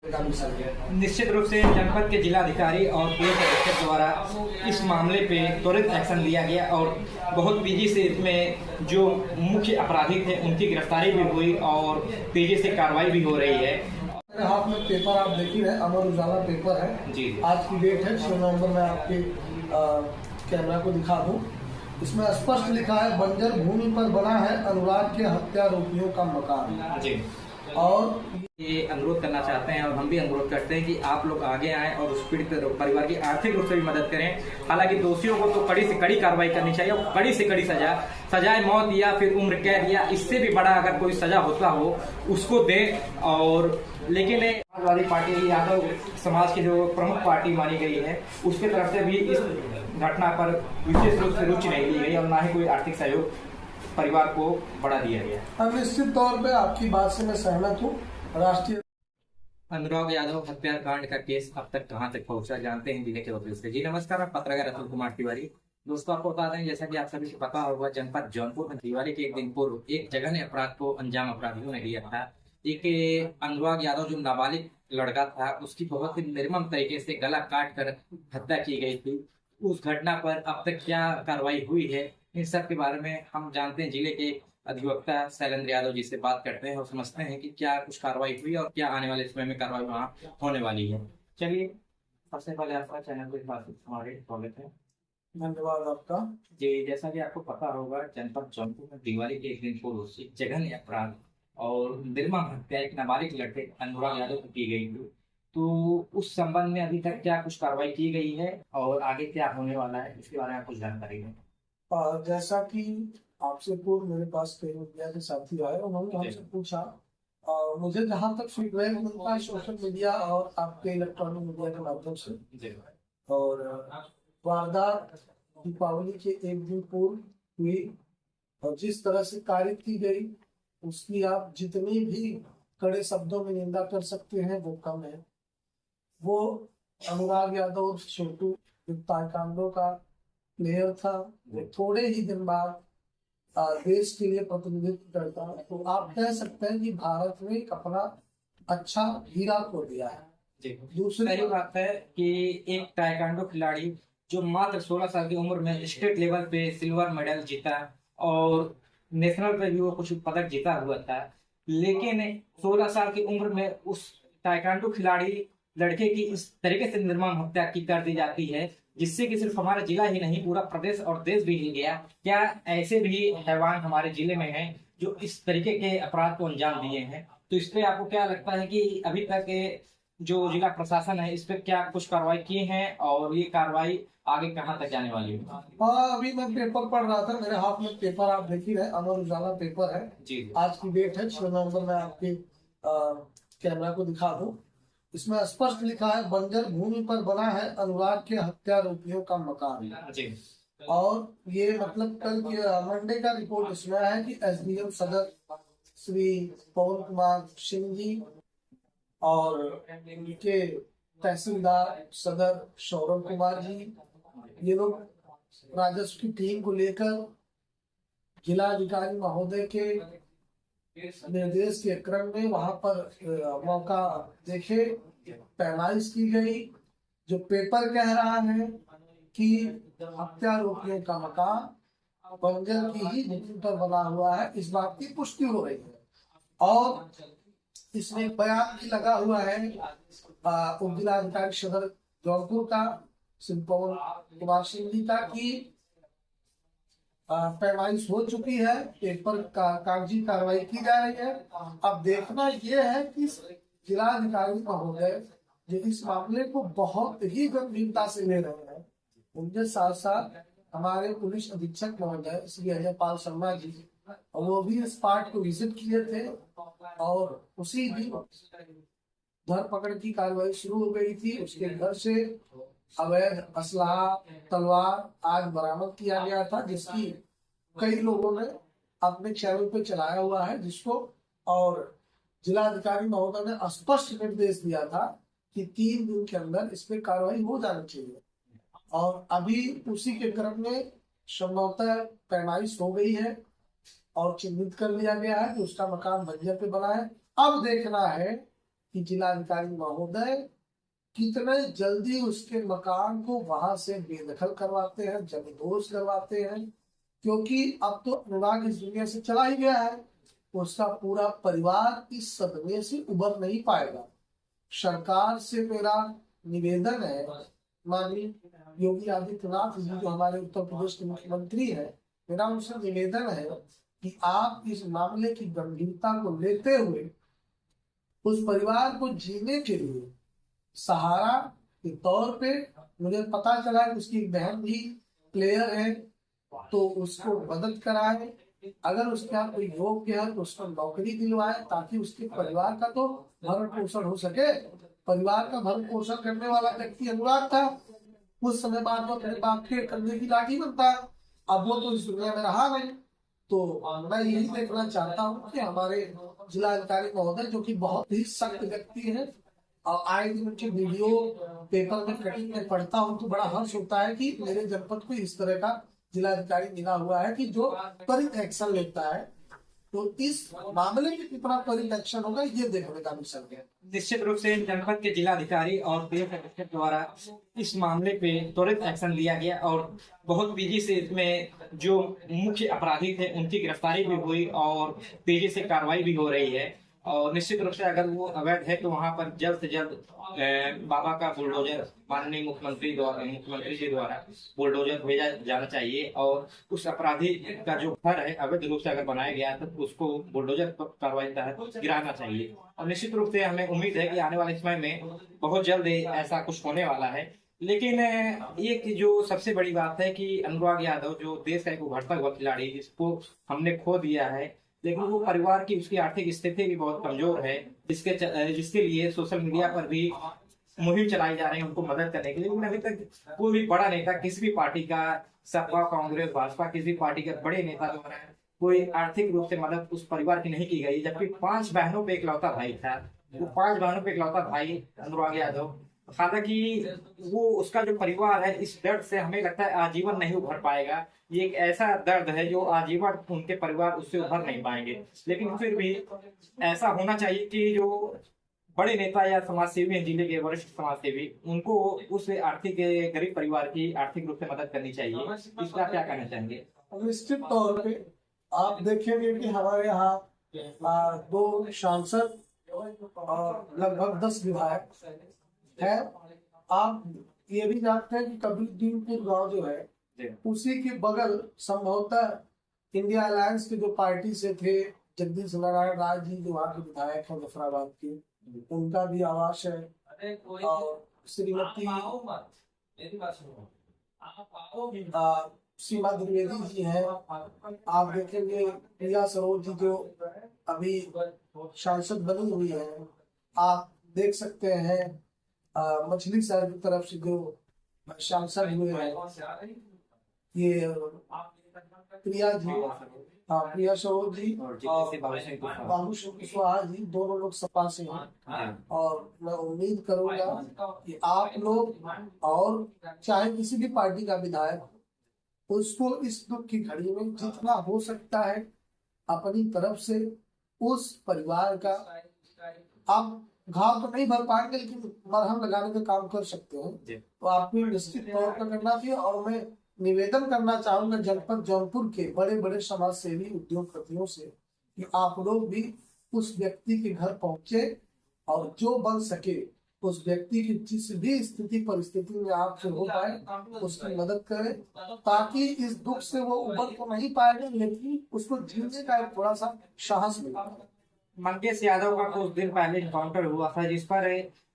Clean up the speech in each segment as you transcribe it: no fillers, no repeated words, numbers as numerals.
निश्चित रूप से जनपद के जिलाधिकारी और पुलिस अधीक्षक द्वारा इस मामले पे त्वरित एक्शन लिया गया और बहुत तेजी से इसमें जो मुख्य अपराधी थे उनकी गिरफ्तारी भी हुई और तेजी से कार्रवाई भी हो रही है। मेरे हाथ में पेपर आप देख ही रहे, अमर उजाला पेपर है जी। आज की डेट है 6 नवंबर में। आपके कैमरा को दिखा दूं, इसमें स्पष्ट लिखा है बंजर भूमि पर बना है अनुराग के हत्यारोपियों का मकान। जी। और ये अनुरोध करना चाहते हैं और हम भी अनुरोध करते हैं कि आप लोग आगे आएं और उस पीड़ित परिवार की आर्थिक रूप से भी मदद करें। हालांकि दोषियों को तो कड़ी से कड़ी कार्रवाई करनी चाहिए और कड़ी से कड़ी सजाए मौत या फिर उम्र कैद या इससे भी बड़ा अगर कोई सजा होता हो उसको दें। और लेकिन समाजवादी पार्टी यादव समाज की जो प्रमुख पार्टी मानी गई है उसके तरफ से भी इस घटना पर विशेष रूप से रुचि नहीं ली गई और न ही कोई आर्थिक सहयोग परिवार को बढ़ा दिया गया। निश्चित तौर पे आपकी बात से मैं सहमत हूँ। राष्ट्रीय अनुराग यादव हत्याकांड का केस अब तक कहां तक पहुंचा, जानते हैं जिले के वकील से। जी नमस्कार, मैं पत्रकार अतुल कुमार तिवारी। दोस्तों, आपको बता दें, जैसा कि आप सभी को पता होगा, जनपद जौनपुर में दिवाली के एक दिन पूर्व एक जघन्य अपराध को अंजाम अपराधियों ने दिया था। एक अनुराग यादव जो नाबालिग लड़का था उसकी बहुत ही निर्मम तरीके से गला काट कर हत्या की गई थी। उस घटना पर अब तक क्या कार्रवाई हुई है, इन सब के बारे में हम जानते हैं जिले के अधिवक्ता शैलेंद्र यादव जी से बात करते हैं और समझते हैं कि क्या कुछ कार्रवाई हुई और क्या आने वाले समय में कार्रवाई वहाँ होने वाली है। चलिए, सबसे पहले आपका चैनल पे हमारे स्वागत है। धन्यवाद आपका। जी, जैसा कि आपको पता होगा, जनपद जौनपुर में दिवाली के एक दिन पूर्व से जघन्य अपराध और निर्मम हत्या एक नाबालिग लड़के अनुराग यादव को की गई थी। तो उस संबंध में अभी तक क्या कुछ कार्रवाई की गई है और आगे क्या होने वाला है, इसके बारे में कुछ जानकारी है? जैसा कि आपसे पूर्व मेरे पास कई मीडिया के साथी आए, उन्होंने हमसे पूछा, मुझे जहाँ तक फीडबैक मिलता है सोशल मीडिया और आपके इलेक्ट्रॉनिक मीडिया के माध्यम से, और वारदात दीपावली के एक दिन पूर्व हुई और जिस तरह से कारित की गई उसकी आप जितनी भी कड़े शब्दों में निंदा कर सकते हैं वो कम है। वो अनुराग यादव छोटू ताइक्वांडो का प्लेयर था, थोड़े ही दिन बाद देश के लिए प्रतिनिधित्व करता है। तो आप कह सकते हैं कि भारत ने एक अपना अच्छा हीरा खो दिया है। दूसरी बात है कि एक ताइक्वांडो खिलाड़ी जो मात्र 16 साल की उम्र में स्टेट लेवल पे सिल्वर मेडल जीता और नेशनल पे भी वो कुछ पदक जीता हुआ था, लेकिन 16 साल की उम्र में उस ताइक्वांडो खिलाड़ी लड़के की इस तरीके से निर्मम हत्या की कर दी जाती है, जिससे कि सिर्फ हमारा जिला ही नहीं पूरा प्रदेश और देश भी हिल गया। क्या ऐसे भी हैवान हमारे जिले में हैं जो इस तरीके के अपराध को अंजाम दिए हैं? तो इस पे आपको क्या लगता है कि अभी तक जो जिला प्रशासन है इस पे क्या कुछ कार्रवाई की है और ये कार्रवाई आगे कहाँ तक जाने वाली है? अभी मैं पेपर पढ़ रहा था, मेरे हाथ में पेपर आप देख ही रहे, अमर उजाला पेपर है। जी। आज की डेट है 6 नवंबर में। आपके कैमरा को दिखा दूं, इसमें स्पष्ट लिखा है बंजर भूमि पर बना है अनुराग के हत्यारोपियों का मकान। जी। और ये मतलब कल की मंडे का रिपोर्ट इसमें है कि एसडीएम सदर श्री पवन कुमार सिंह जी और इनके तहसीलदार सदर सौरभ कुमार जी, ये लोग राजस्व की टीम को लेकर जिलाधिकारी महोदय के निर्देश के क्रम में वहां पर मौका देखे, पैमाइश की गई। जो पेपर कह रहा है कि हत्यारोपियों का मकान बंजर की ही जमीन पर बना हुआ है, इस बात की पुष्टि हो रही है। और इसमें एक बयान भी लगा हुआ है उप जिलाधिकारी सदर जौनपुर का श्री पवन कुमार सिंह जी का कि पैमाइश हो चुकी है, पेपर का कागजी कार्रवाई की जा रही है। अब देखना यह है कि जिलाधिकारी महोदय जो इस मामले को बहुत ही गंभीरता से ले रहे हैं, उनके साथ साथ हमारे पुलिस अधीक्षक महोदय श्री अजय पाल शर्मा जी, वो भी इस पार्ट को विजिट किए थे और उसी दिन धरपकड़ की कार्रवाई शुरू हो गई थी। उसके घर से अवैध असलहा तलवार आज बरामद किया गया था, जिसकी कई लोगों ने अपने चैनल पे चलाया हुआ है जिसको, और जिलाधिकारी महोदय ने स्पष्ट निर्देश दिया था कि 3 दिन के अंदर इस पे कार्रवाई हो जानी चाहिए। और अभी उसी के क्रम में संभवतः पैमाइश हो गई है और चिन्हित कर लिया गया है कि उसका मकान बंजर पे बना है। अब देखना है कि जिलाधिकारी महोदय कितने जल्दी उसके मकान को वहां से बेदखल करवाते हैं, जमींदोज करवाते हैं, क्योंकि अब तो अनुराग इस दुनिया से चला ही गया है। उसका पूरा परिवार इस सदमे से उबर नहीं पाएगा। सरकार से मेरा निवेदन है, माननीय योगी आदित्यनाथ जी जो हमारे उत्तर प्रदेश के मुख्यमंत्री हैं, मेरा उनसे निवेदन है कि आप इस मामले की गंभीरता को लेते हुए उस परिवार को जीने के लिए सहारा के तौर पे, मुझे पता चला कि उसकी एक बहन भी प्लेयर है, तो उसको मदद कराए। अगर उसके यहाँ कोई योग्य है तो उसको नौकरी दिलवाए, ताकि उसके परिवार का तो भरण पोषण हो सके। परिवार का भरण पोषण करने वाला व्यक्ति अनुराग था। कुछ समय बाद वो अपने बाप के कंधे की लाठी बनता है। अब वो तो इस दुनिया में रहा नहीं। तो मैं यही देखना चाहता हूँ कि हमारे जिलाधिकारी महोदय, जो कि बहुत ही सख्त व्यक्ति है, और आए दिन उनके वीडियो पेपर में कटिंग में पढ़ता हूँ तो बड़ा हर्ष होता है कि मेरे जनपद को इस तरह का जिलाधिकारी मिला हुआ है कि जो त्वरित एक्शन लेता है। तो इस मामले में कितना त्वरित एक्शन होगा ये देखने का विषय है। निश्चित रूप से जनपद के जिलाधिकारी और पुलिस अधीक्षक द्वारा इस मामले पे त्वरित एक्शन लिया गया और बहुत तेजी से इसमें जो मुख्य अपराधी थे उनकी गिरफ्तारी भी हुई और तेजी से कार्रवाई भी हो रही है। और निश्चित रूप से अगर वो अवैध है तो वहां पर जल्द से जल्द बाबा का बुलडोजर माननीय मुख्यमंत्री जी द्वारा बुलडोजर भेजा जाना चाहिए और उस अपराधी का जो घर है अवैध रूप से अगर बनाया गया तो उसको बुलडोजर कार्रवाई तहत गिराना चाहिए। और निश्चित रूप से हमें उम्मीद है कि आने वाले समय में बहुत जल्द ऐसा कुछ होने वाला है। लेकिन ये जो सबसे बड़ी बात है कि अनुराग यादव जो देश का एक उभरता हुआ खिलाड़ी जिसको हमने खो दिया है, लेकिन वो परिवार की उसकी आर्थिक स्थिति भी बहुत कमजोर है, जिसके लिए सोशल मीडिया पर भी मुहिम चलाई जा रही है उनको मदद करने के लिए। लेकिन अभी तक कोई भी बड़ा नेता किसी भी पार्टी का, सपा, कांग्रेस, भाजपा, किसी भी पार्टी के बड़े नेता द्वारा कोई आर्थिक रूप से मदद उस परिवार की नहीं की गई। जबकि 5 बहनों पे इकलौता भाई था, वो 5 बहनों पे इकलौता भाई अनुराग यादव। हालांकि वो उसका जो परिवार है इस दर्द से हमें लगता है आजीवन नहीं उभर पाएगा। ये एक ऐसा दर्द है जो आजीवन उनके परिवार उससे उभर नहीं पाएंगे। लेकिन फिर भी ऐसा होना चाहिए कि जो बड़े नेता या समाजसेवी हैं, जिले के वरिष्ठ समाजसेवी, उनको उस आर्थिक गरीब परिवार की आर्थिक रूप से मदद करनी चाहिए। इस पर क्या कहना चाहेंगे? निश्चित तौर पे आप देखेंगे कि हमारे यहाँ 2 सांसद और लगभग 10 विधायक है। आप ये भी जानते हैं कि कबीरदीनपुर गांव जो है उसी के बगल संभवतः इंडिया अलायंस के जो पार्टी से थे जगदीश नारायण राय जी, जो वहाँ के विधायक है जफराबाद के, उनका भी आवास है। और श्रीमती सीमा द्विवेदी जी हैं। आप देखेंगे प्रिया सरोज जी जो अभी सांसद बनी हुई है। आप देख सकते हैं मछली शहर की तरफ से जो सांसद हुए हैं ये प्रिया जी, प्रिया सरोज जी और बाबू कुशवाहा जी, दोनों लोग सपा से हैं। और मैं उम्मीद करूंगा कि आप लोग और चाहे किसी भी पार्टी का विधायक उसको इस दुख की घड़ी में जितना हो सकता है अपनी तरफ से उस परिवार का, आप घाव तो नहीं भर पाएंगे लेकिन मरहम लगाने का काम कर सकते हैं, तो आपको निश्चित तौर पर करना चाहिए। और मैं निवेदन करना चाहूंगा जनपद जौनपुर के बड़े बड़े समाज सेवी उद्योगपतियों से कि आप लोग भी उस व्यक्ति के घर पहुंचे और जो बन सके उस व्यक्ति की जिस भी स्थिति परिस्थिति में आपसे हो पाए उसकी मदद करें, ताकि इस दुख से वो उबर तो नहीं पाएगा लेकिन उसको जीने का एक थोड़ा सा साहस मिलेगा। मंगेश यादव का कुछ दिन पहले एनकाउंटर हुआ था जिस पर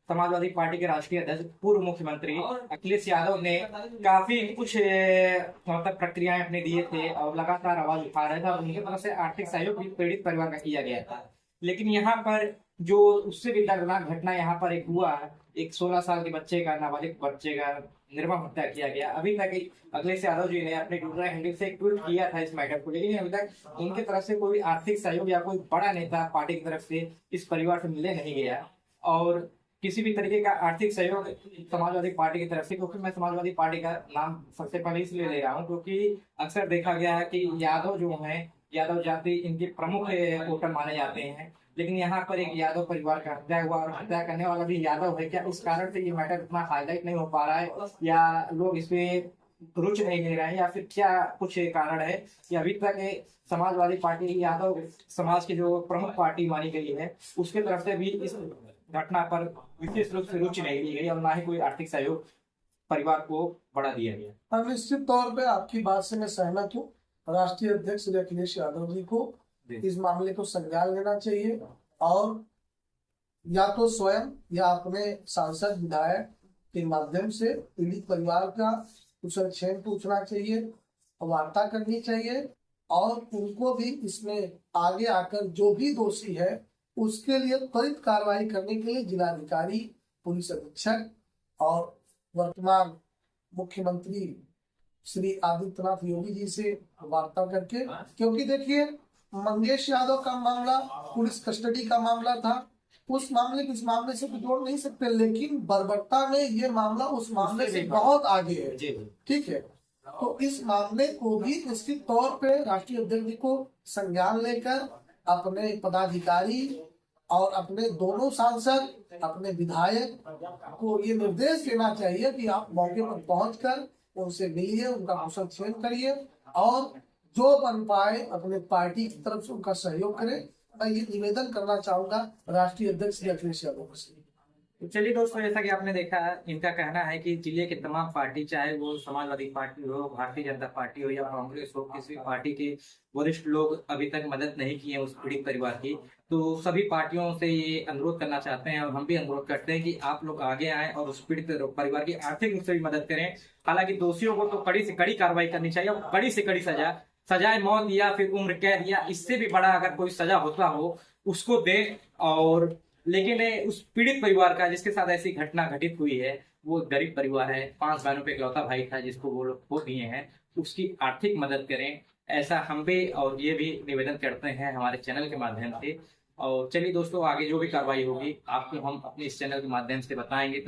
समाजवादी पार्टी के राष्ट्रीय अध्यक्ष पूर्व मुख्यमंत्री अखिलेश यादव ने काफी कुछ मतलब प्रक्रियाएं अपने दिए थे और लगातार आवाज उठा रहे थे और उनकी तरफ से आर्थिक सहयोग भी पीड़ित परिवार का किया गया था। लेकिन यहाँ पर जो उससे भी दर्दनाक घटना यहाँ पर एक हुआ, एक 16 साल के बच्चे का, नाबालिग बच्चे का निर्मम हत्या किया गया। अभी तक अखिलेश यादव जी ने अपने ट्विटर हैंडल से एक ट्वीट किया था इस मैटर को, लेकिन अभी तक उनकी तरफ से कोई आर्थिक सहयोग या कोई बड़ा नेता पार्टी की तरफ से इस परिवार से मिलने नहीं गया और किसी भी तरीके का आर्थिक सहयोग समाजवादी पार्टी की तरफ से, क्योंकि मैं समाजवादी पार्टी का नाम सबसे पहले इसलिए ले रहा हूँ क्योंकि अक्सर देखा गया है कि यादव जो हैं, यादव जाति इनके प्रमुख वोटर माने जाते हैं लेकिन यहाँ पर एक यादव परिवार का हत्या हुआ और हत्या करने वाला भी यादव है। क्या इस कारण से ये मैटर इतना हाईलाइट नहीं हो पा रहा है, या लोग इसमें रुचि नहीं ले रहे हैं, या फिर क्या कुछ कारण है कि अभी तक समाजवादी पार्टी यादव समाज की जो प्रमुख पार्टी मानी गई है उसके तरफ से भी इस घटना पर विशेष रूप से रुचि नहीं ली गई और ना ही कोई आर्थिक सहयोग परिवार को बढ़ा दिया गया। और निश्चित तौर पे आपकी बात से मैं सहमत हूँ। राष्ट्रीय अध्यक्ष श्री अखिलेश यादव जी को इस मामले को संज्ञान लेना चाहिए और या तो स्वयं या अपने सांसद विधायक के माध्यम से पीड़ित परिवार का कुशल क्षेम पूछना चाहिए, वार्ता करनी चाहिए और उनको भी इसमें आगे आकर जो भी दोषी है उसके लिए त्वरित कार्रवाई करने के लिए जिलाधिकारी, पुलिस अधीक्षक और वर्तमान मुख्यमंत्री श्री आदित्यनाथ योगी जी से वार्ता करके, क्योंकि देखिए मंगेश यादव का मामला पुलिस कस्टडी का मामला था, उस मामले को इस मामले से जोड़ नहीं सकते, लेकिन बर्बरता में ये मामला उस मामले से बहुत आगे है। ठीक है, तो इस मामले को भी निश्चित तौर पे राष्ट्रीय अध्यक्ष जी को संज्ञान लेकर अपने पदाधिकारी और अपने दोनों सांसद, अपने विधायक को ये निर्देश देना चाहिए कि आप मौके पर पहुंचकर उनसे मिलिए, उनका कुशल क्षेम करिए और जो बन पाए अपने पार्टी की तरफ से उनका सहयोग करें। मैं ये निवेदन करना चाहूंगा राष्ट्रीय अध्यक्ष श्री अखिलेश यादव से। तो चलिए दोस्तों, जैसा कि आपने देखा, इनका कहना है कि जिले के तमाम पार्टी, चाहे वो समाजवादी पार्टी हो, भारतीय जनता पार्टी हो या कांग्रेस हो, किसी पार्टी के वरिष्ठ लोग अभी तक मदद नहीं किए उस पीड़ित परिवार की। तो सभी पार्टियों से ये अनुरोध करना चाहते हैं और हम भी अनुरोध करते हैं कि आप लोग आगे आए और उस पीड़ित परिवार की आर्थिक रूप से भी मदद करें। हालांकि दोषियों को तो कड़ी से कड़ी कार्रवाई करनी चाहिए और कड़ी से कड़ी सजाए मौत या फिर उम्र कैद या इससे भी बड़ा अगर कोई सजा होता हो उसको दे। और लेकिन उस पीड़ित परिवार का जिसके साथ ऐसी घटना घटित हुई है वो गरीब परिवार है, 5 बहनों पे इकलौता भाई था जिसको वो लोग खो दिए हैं, उसकी आर्थिक मदद करें, ऐसा हम भी और ये भी निवेदन करते हैं हमारे चैनल के माध्यम से। और चलिए दोस्तों, आगे जो भी कार्रवाई होगी आपको हम अपने इस चैनल के माध्यम से बताएंगे।